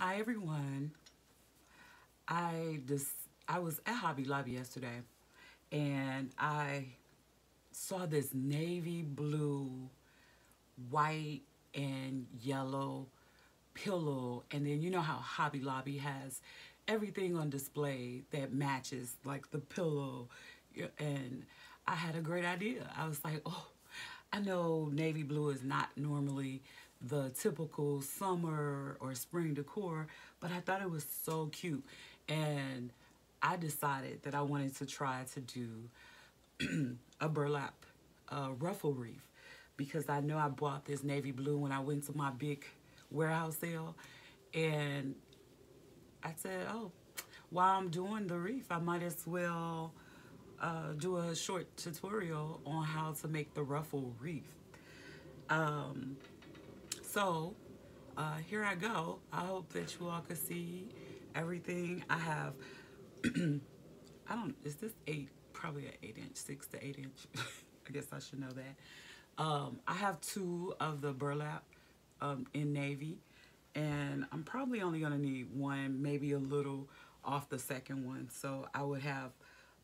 Hi everyone. I just I was at Hobby Lobby yesterday and I saw this navy blue, white and yellow pillow, and then you know how Hobby Lobby has everything on display that matches like the pillow. And I had a great idea. I was like, "Oh, I know navy blue is not normally the typical summer or spring decor, but I thought it was so cute." And I decided that I wanted to try to do a burlap ruffle wreath because I know I bought this navy blue when I went to my big warehouse sale. And I said, oh, while I'm doing the wreath, I might as well do a short tutorial on how to make the ruffle wreath. Um, so here I go. I hope that you all can see everything. I have, I don't, is this eight? Probably an 8 inch, 6 to 8 inch. I guess I should know that. I have two of the burlap in navy, and I'm probably only gonna need one, maybe a little off the second one. So I would have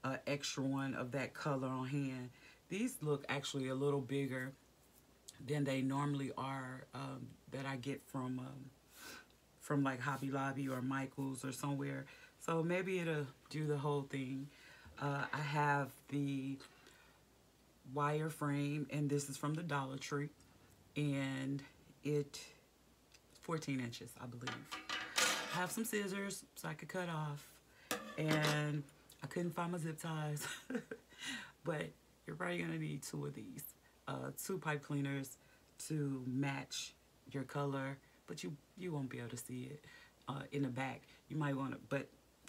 an extra one of that color on hand. These look actually a little bigger than they normally are, that I get from like Hobby Lobby or Michael's or somewhere. So maybe it'll do the whole thing. I have the wire frame, and this is from the Dollar Tree, and it 14 inches, I believe. I have some scissors so I could cut off, and I couldn't find my zip ties, but you're probably gonna need two of these, two pipe cleaners to match your color, but you won't be able to see it in the back. You might want to, but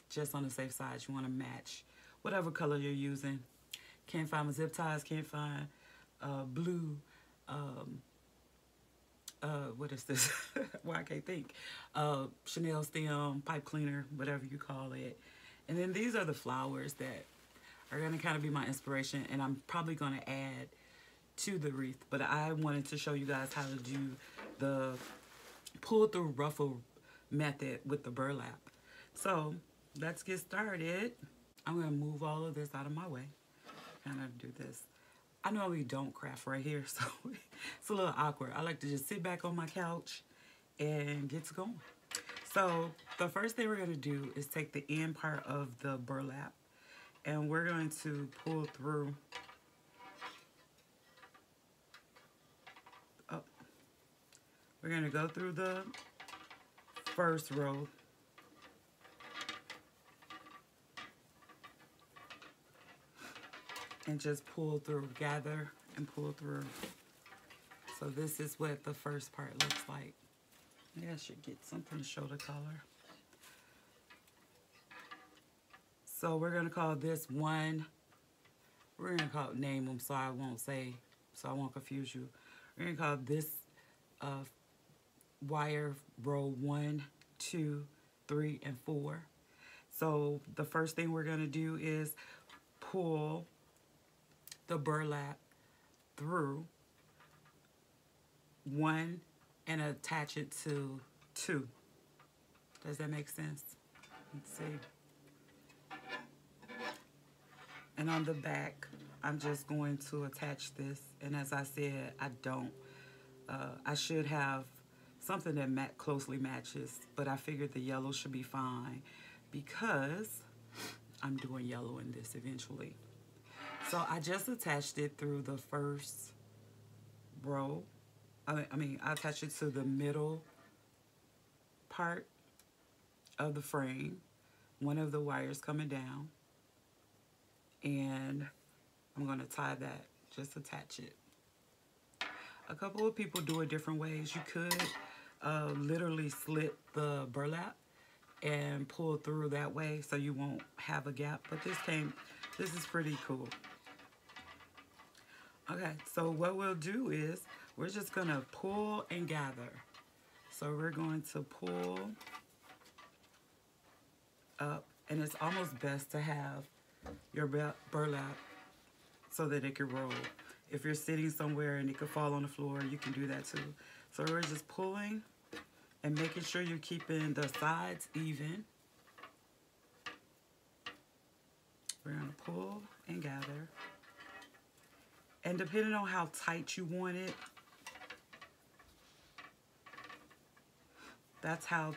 just on the safe side, you want to match whatever color you're using. Can't find my zip ties, can't find blue, what is this? Well, I can't think. Chanel stem, pipe cleaner, whatever you call it. And then these are the flowers that are going to kind of be my inspiration, and I'm probably going to add to the wreath. But I wanted to show you guys how to do the pull through ruffle method with the burlap. So let's get started. I'm going to move all of this out of my way. Kind of do this. I normally don't craft right here, so it's a little awkward. I like to just sit back on my couch and get to going. So the first thing we're going to do is take the end part of the burlap, and we're going to pull through. Oh, we're going to go through the first row. And just pull through, gather and pull through. So this is what the first part looks like. Maybe I should get something to show the color. So we're gonna call this one, we're gonna call it, name them so I won't confuse you. We're gonna call this wire row 1, 2, 3, and 4. So the first thing we're gonna do is pull the burlap through 1 and attach it to 2. Does that make sense? Let's see. And on the back, I'm just going to attach this. And as I said, I should have something that closely matches, but I figured the yellow should be fine because I'm doing yellow in this eventually. So I just attached it through the first row. I attached it to the middle part of the frame, one of the wires coming down, and I'm going to tie that, just attach it. A couple of people do it different ways. You could literally slit the burlap and pull through that way so you won't have a gap, but this is pretty cool. Okay, so what we'll do is we're just going to pull and gather. So we're going to pull up, and it's almost best to have your burlap so that it can roll. If you're sitting somewhere and it could fall on the floor, you can do that too. So we're just pulling and making sure you're keeping the sides even. We're going to pull and gather. And depending on how tight you want it, that's how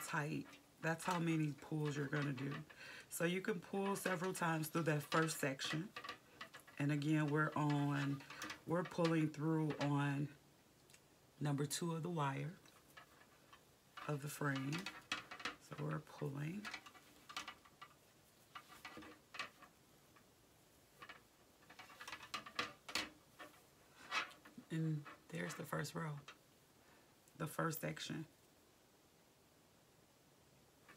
many pulls you're going to do. So you can pull several times through that first section. And again, we're pulling through on number 2 of the wire of the frame. So we're pulling. And there's the first row, the first section.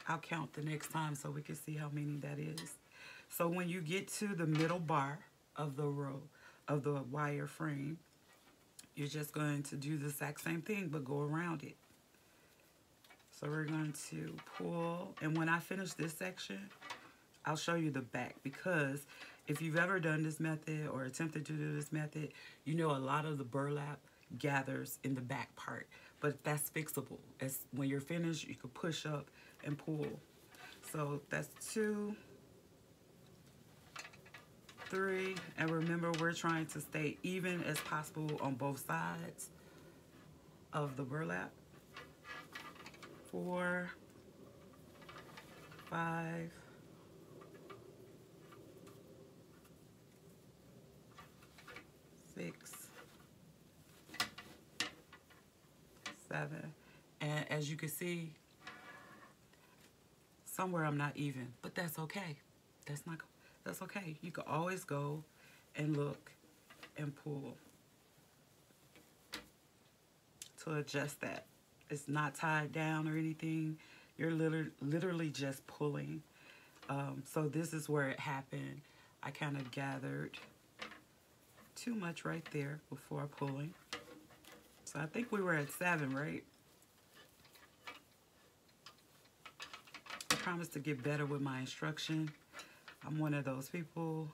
I'll count the next time so we can see how many that is. So when you get to the middle bar of the row of the wire frame, you're just going to do the exact same thing but go around it. So we're going to pull, and when I finish this section, I'll show you the back, because if you've ever done this method or attempted to do this method, you know a lot of the burlap gathers in the back part, but that's fixable. When you're finished, you can push up and pull. So that's 2, 3, and remember, we're trying to stay even as possible on both sides of the burlap. 4, 5, 6, 7, and as you can see, somewhere I'm not even, but that's okay. That's okay. You can always go and look and pull to adjust that. It's not tied down or anything. You're literally just pulling. So this is where it happened. I kind of gathered too much right there before pulling. So I think we were at 7, right? I promise to get better with my instruction. I'm one of those people.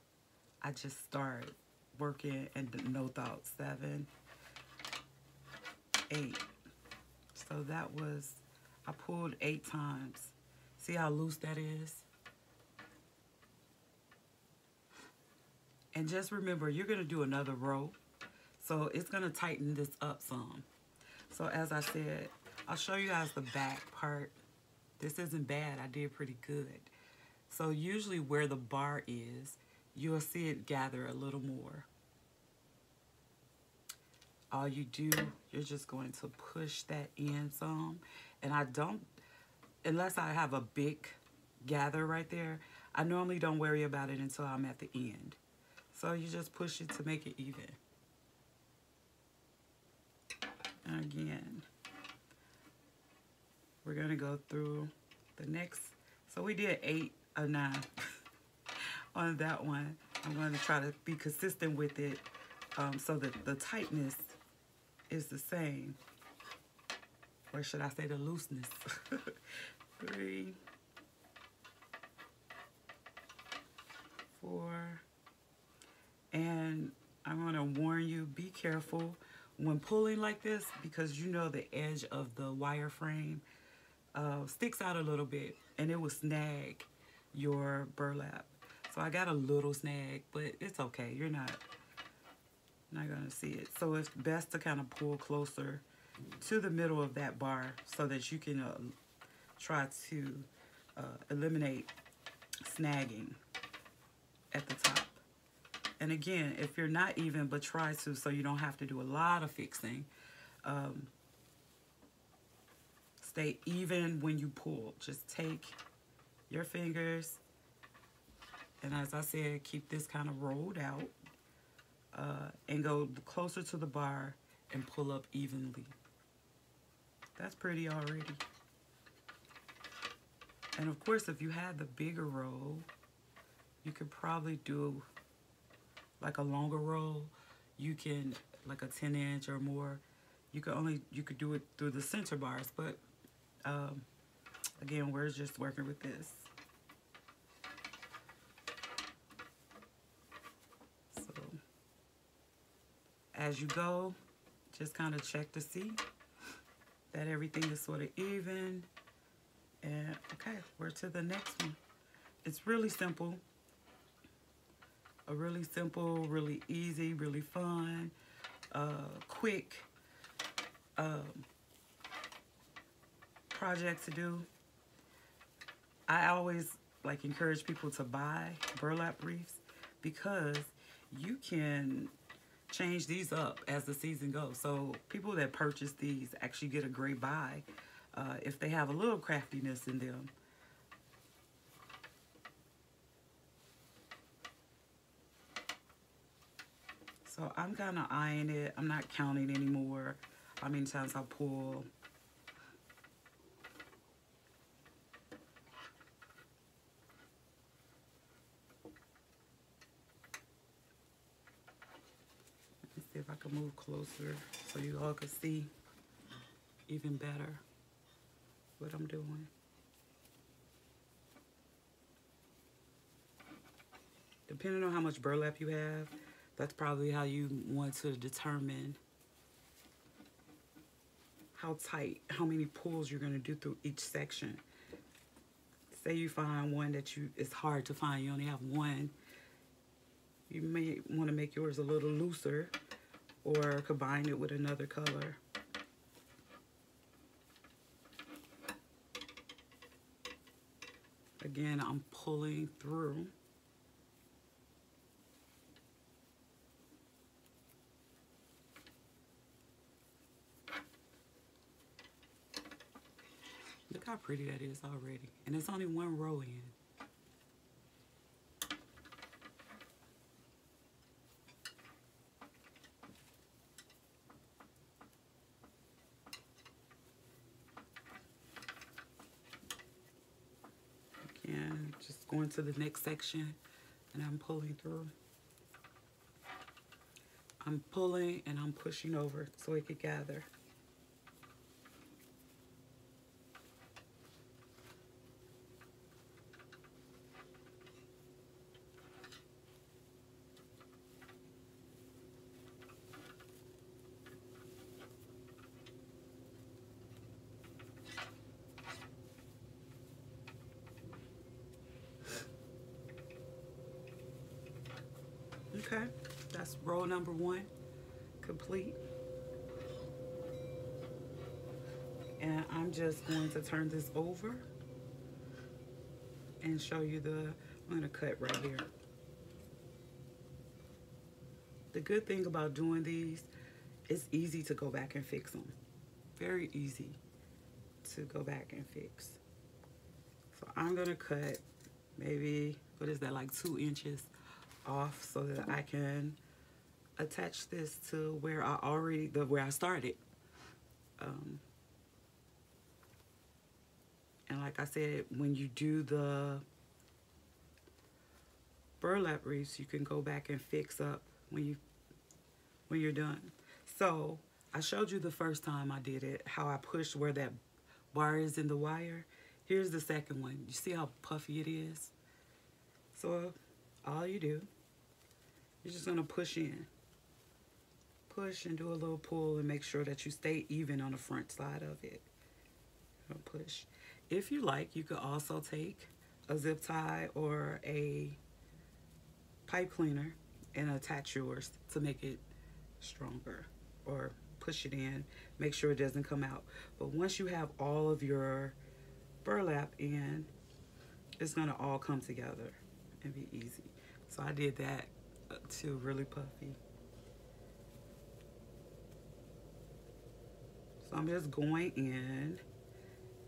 I just start working and no thought. 7, 8. So that was, I pulled 8 times. See how loose that is? And just remember, you're going to do another row. So it's going to tighten this up some. So as I said, I'll show you guys the back part. This isn't bad. I did pretty good. So usually where the bar is, you'll see it gather a little more. All you do, you're just going to push that in some. And I don't, unless I have a big gather right there, I normally don't worry about it until I'm at the end. So you just push it to make it even. And again, we're going to go through the next. So we did 8 or 9 on that one. I'm going to try to be consistent with it so that the tightness is the same. Or should I say the looseness? 3, 4. And I'm going to warn you, be careful when pulling like this, because you know the edge of the wire frame sticks out a little bit and it will snag your burlap. So I got a little snag, but it's okay. You're not going to see it. So it's best to kind of pull closer to the middle of that bar so that you can try to eliminate snagging at the top. And again, if you're not even, but try to, so you don't have to do a lot of fixing. Stay even when you pull. Just take your fingers, and as I said, keep this kind of rolled out, and go closer to the bar and pull up evenly. That's pretty already. And of course, if you had the bigger roll, you could probably do like a longer roll. You can, like a 10-inch or more, you could do it through the center bars, but again, we're just working with this. So as you go, just kind of check to see. that everything is sort of even. And okay, we're to the next one. It's really simple. A really simple, really easy, really fun, quick project to do. I always like encourage people to buy burlap wreaths because you can change these up as the season goes. So people that purchase these actually get a great buy if they have a little craftiness in them. So I'm kind of eyeing it. I'm not counting anymore how many times I pull. Let's see if I can move closer so you all can see even better what I'm doing. Depending on how much burlap you have, that's probably how you want to determine how tight, how many pulls you're going to do through each section. Say you find one that it's hard to find, you only have one. You may want to make yours a little looser or combine it with another color. Again, I'm pulling through. Look how pretty that is already. And it's only one row in. Again, just going to the next section and I'm pulling through. I'm pulling and I'm pushing over so it could gather. Okay, that's row number one complete. And I'm just going to turn this over and show you I'm going to cut right here. The good thing about doing these, it's easy to go back and fix them. Very easy to go back and fix. So I'm going to cut maybe, what is that, like 2 inches off so that I can attach this to where where I started. And like I said, when you do the burlap wreaths, you can go back and fix up when you're done. So I showed you the first time I did it, how I pushed where that bar is in the wire. Here's the second one. You see how puffy it is? So all you do, you're just gonna push in. Push and do a little pull and make sure that you stay even on the front side of it. Push. If you like, you could also take a zip tie or a pipe cleaner and attach yours to make it stronger, or push it in, make sure it doesn't come out. But once you have all of your burlap in, it's gonna all come together and be easy. So I did that too, really puffy. So I'm just going in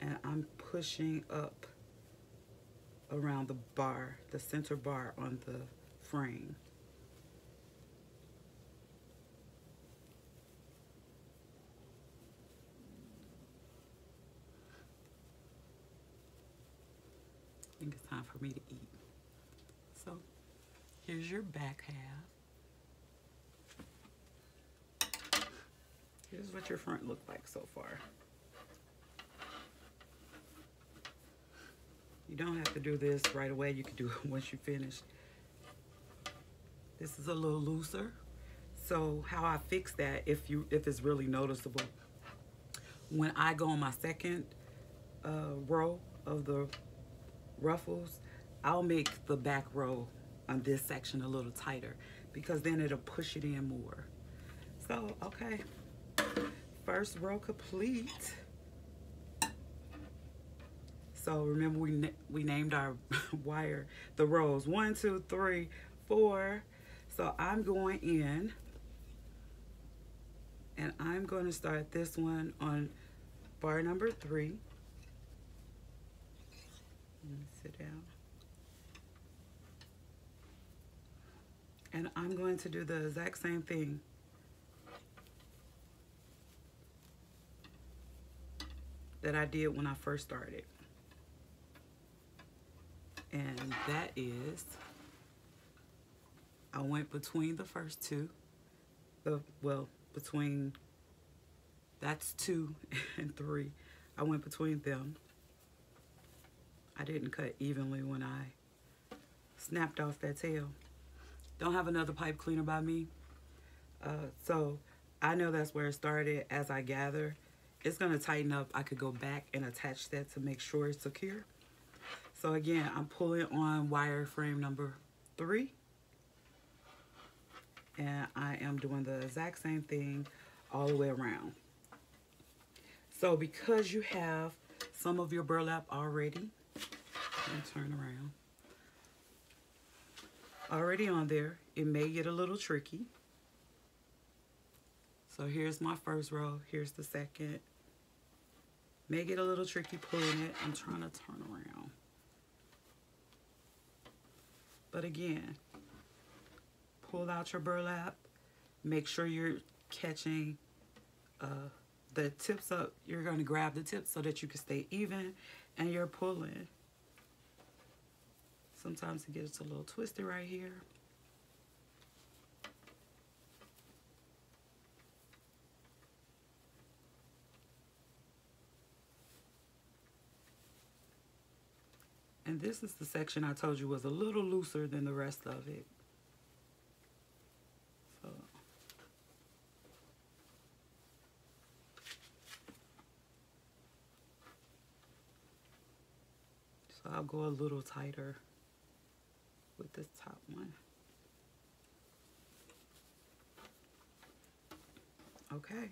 and I'm pushing up around the bar, the center bar on the frame. I think it's time for me to eat. So here's your back half. Here's what your front looked like so far. You don't have to do this right away. You can do it once you finish. This is a little looser. So how I fix that, if it's really noticeable, when I go on my second row of the ruffles, I'll make the back row on this section a little tighter because then it'll push it in more. So, okay, first row complete. So remember we named our wire the rows 1, 2, 3, 4. So I'm going in and I'm going to start this one on bar number 3. Let me sit down. And I'm going to do the exact same thing. That I did when I first started. And that is, I went between the first two. Between, that's 2 and 3. I went between them. I didn't cut evenly when I snapped off that tail. Don't have another pipe cleaner by me. So I know that's where it started. As I gather, it's gonna tighten up. I could go back and attach that to make sure it's secure. So again, I'm pulling on wire frame number 3. And I am doing the exact same thing all the way around. So because you have some of your burlap already, let me turn around, already on there, it may get a little tricky. So here's my first row, here's the second. May get a little tricky pulling it. I'm trying to turn around. But again, pull out your burlap. Make sure you're catching the tips up. You're going to grab the tips so that you can stay even and you're pulling. Sometimes it gets a little twisted right here. And this is the section I told you was a little looser than the rest of it. So I'll go a little tighter with this top one. Okay.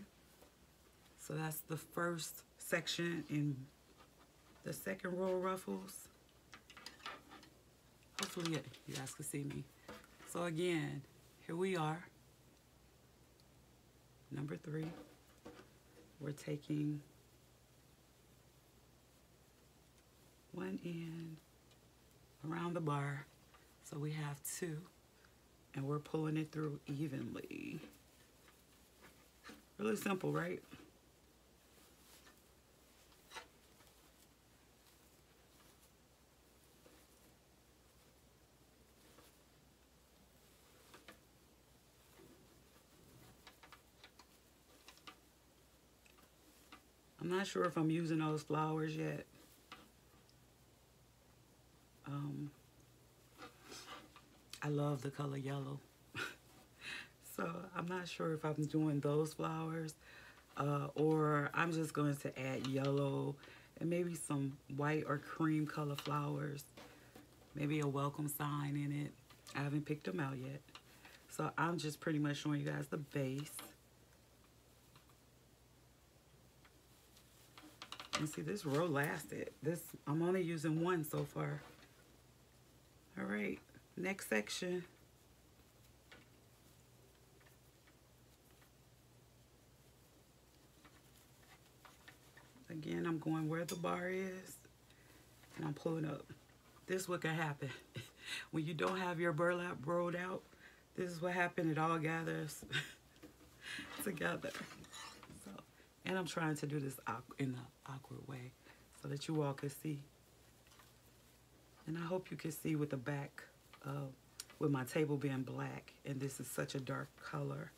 So that's the first section in the second row of ruffles. Hopefully you guys can see me. So again, here we are. Number 3. We're taking one end around the bar. So we have 2 and we're pulling it through evenly. Really simple, right? I'm not sure if I'm using those flowers yet. I love the color yellow. So I'm not sure if I'm doing those flowers or I'm just going to add yellow and maybe some white or cream color flowers. Maybe a welcome sign in it. I haven't picked them out yet. So I'm just pretty much showing you guys the base. And see, this row lasted. I'm only using 1 so far. All right, next section. Again, I'm going where the bar is, and I'm pulling up. This is what can happen. When you don't have your burlap rolled out, this is what happened. It all gathers together. So, and I'm trying to do this in an awkward way so that you all can see. And I hope you can see with the back, with my table being black, and this is such a dark color.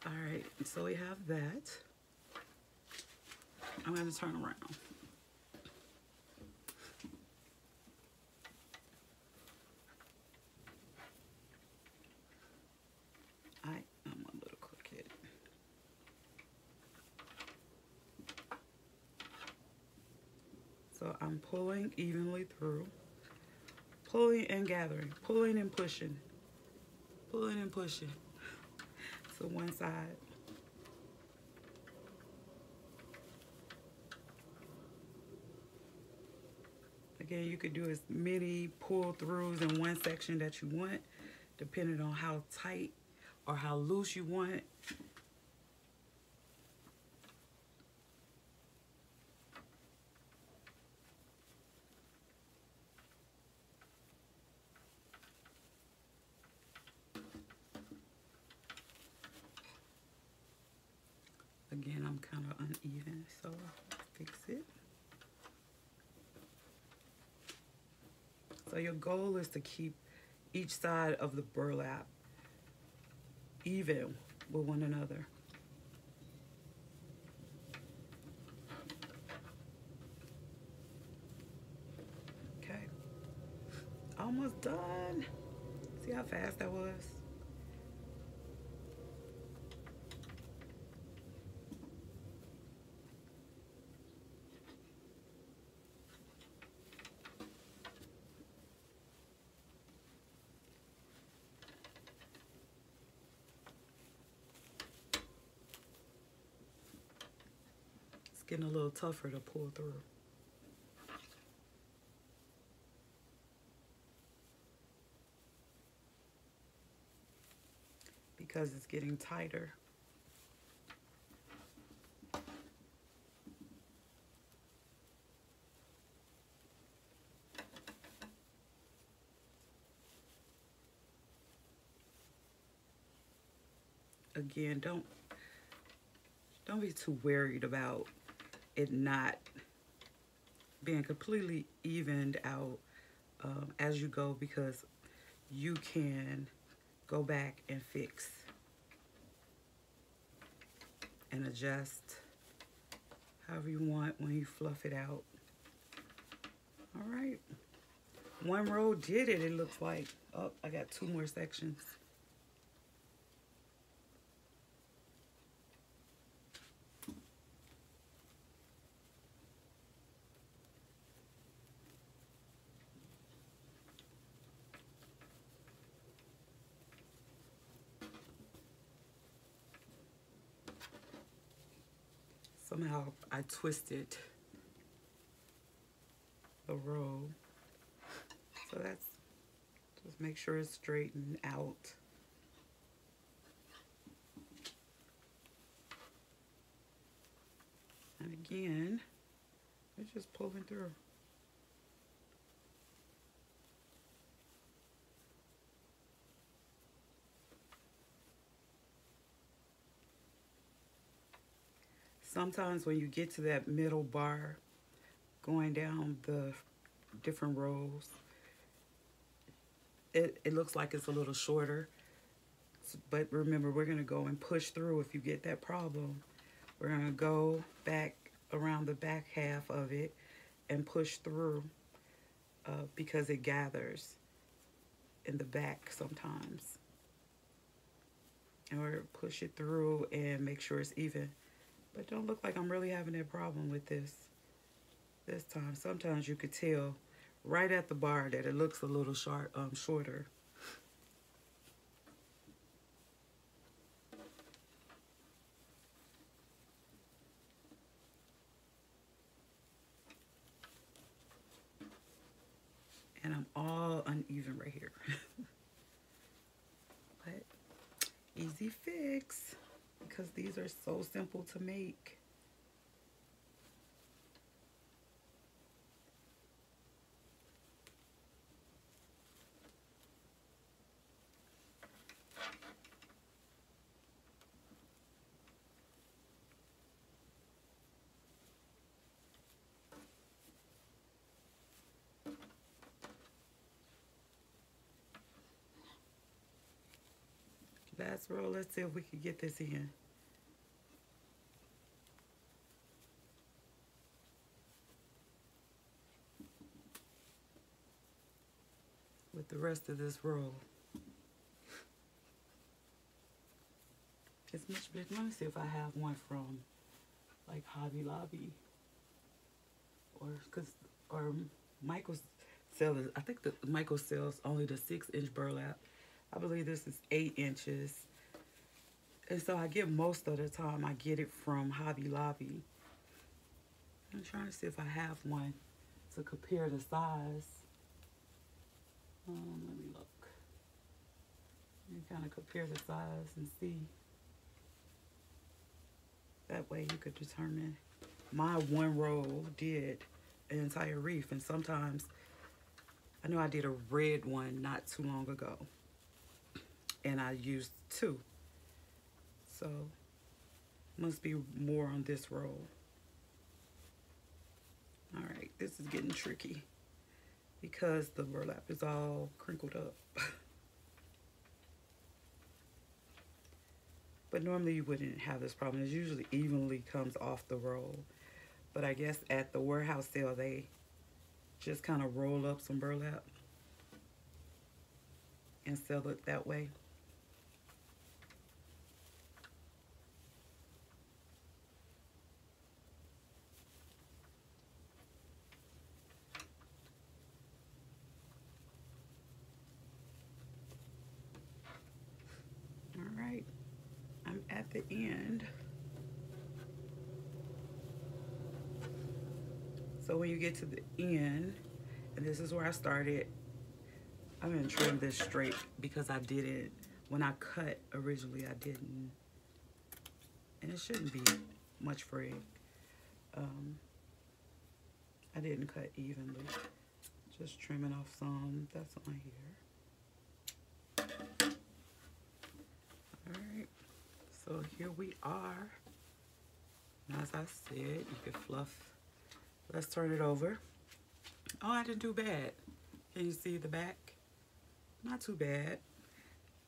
All right, so we have that. I'm going to turn around. I am a little crooked. So I'm pulling evenly through, pulling and gathering, pulling and pushing, pulling and pushing to one side. Again, you could do as many pull throughs in one section that you want, depending on how tight or how loose you want it. Again, I'm kind of uneven, so I'll fix it. So your goal is to keep each side of the burlap even with one another. Okay, almost done. See how fast that was? It's getting a little tougher to pull through. Because it's getting tighter. Again, don't be too worried about it not being completely evened out as you go, because you can go back and fix and adjust however you want when you fluff it out. All right, one row did it, it looks like. Oh, I got 2 more sections. Somehow I twisted the row. So that's, just make sure it's straightened out. And again, it's just pulling through. Sometimes when you get to that middle bar, going down the different rows, it looks like it's a little shorter. But remember, we're going to go and push through if you get that problem. We're going to go back around the back half of it and push through because it gathers in the back sometimes. And we're push it through and make sure it's even. But don't look like I'm really having that problem with this time. Sometimes you could tell right at the bar that it looks a little shorter. And I'm all uneven right here. But easy fix, because these are so simple to make. Last row, let's see if we can get this in. With the rest of this row. It's much bigger. Let me see if I have one from like Hobby Lobby. Or, because or Michael sells, I think the Michael sells only the 6-inch burlap. I believe this is 8 inches. And so I get most of the time, I get it from Hobby Lobby. I'm trying to see if I have one to compare the size. Let me look. You kind of compare the size and see. That way you could determine. My one roll did an entire wreath, and sometimes I know I did a red one not too long ago, and I used 2. So must be more on this roll. All right, this is getting tricky because the burlap is all crinkled up. But normally you wouldn't have this problem. It usually evenly comes off the roll. But I guess at the warehouse sale, they just kind of roll up some burlap and sell it that way. All right, I'm at the end. So when you get to the end, and this is where I started, I'm gonna trim this straight because I didn't, when I cut originally, I didn't, and it shouldn't be much fraying. I didn't cut evenly, just trimming off some that's on here. All right, so here we are. And as I said, you can fluff. Let's turn it over. Oh, I didn't do bad. Can you see the back? Not too bad.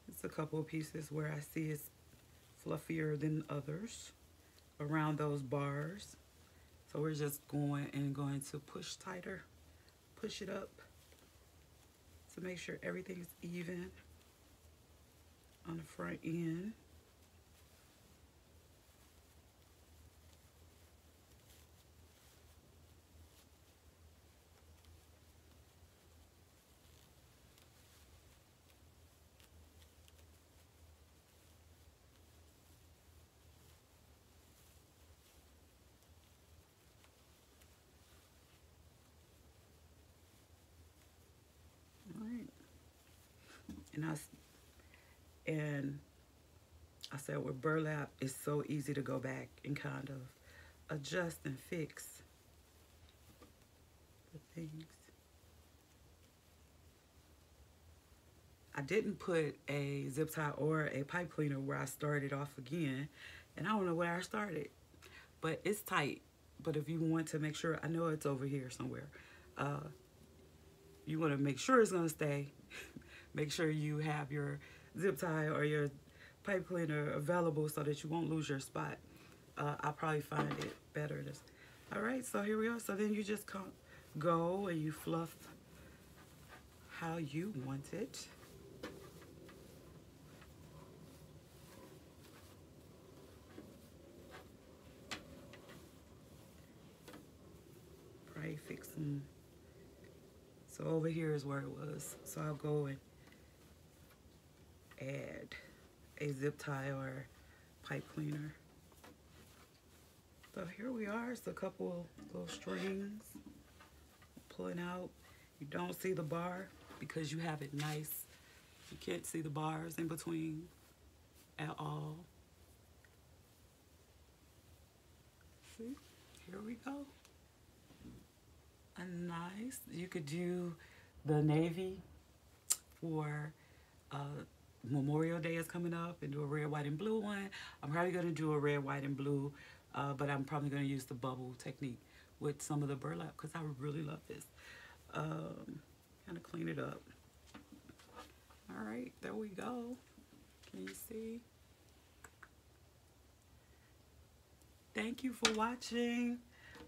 It's a couple of pieces where I see it's fluffier than others around those bars. So we're just going to push tighter, push it up to make sure everything is even on the front end. And I said with burlap, it's so easy to go back and kind of adjust and fix the things. I didn't put a zip tie or a pipe cleaner where I started off again, and I don't know where I started, but it's tight. But if you want to make sure, I know it's over here somewhere. You want to make sure it's going to stay. Make sure you have your zip tie or your pipe cleaner available so that you won't lose your spot. I'll probably find it better. All right, so here we are. So then you just go and you fluff how you want it. Probably fix them. So over here is where it was. So I'll go and add a zip tie or pipe cleaner. So here we are. It's a couple little strings pulling out. You don't see the bar because you have it nice. You can't see the bars in between at all. See, here we go. A nice, you could do the navy for Memorial Day is coming up and do a red, white, and blue one. I'm probably going to do a red, white, and blue, but I'm probably going to use the bubble technique with some of the burlap because I really love this. Kind of clean it up. All right, there we go. Can you see? Thank you for watching.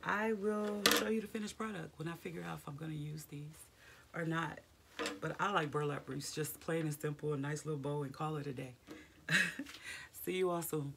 I will show you the finished product when I figure out if I'm going to use these or not. But I like burlap wreaths, just plain and simple, a nice little bow, and call it a day. See you all soon.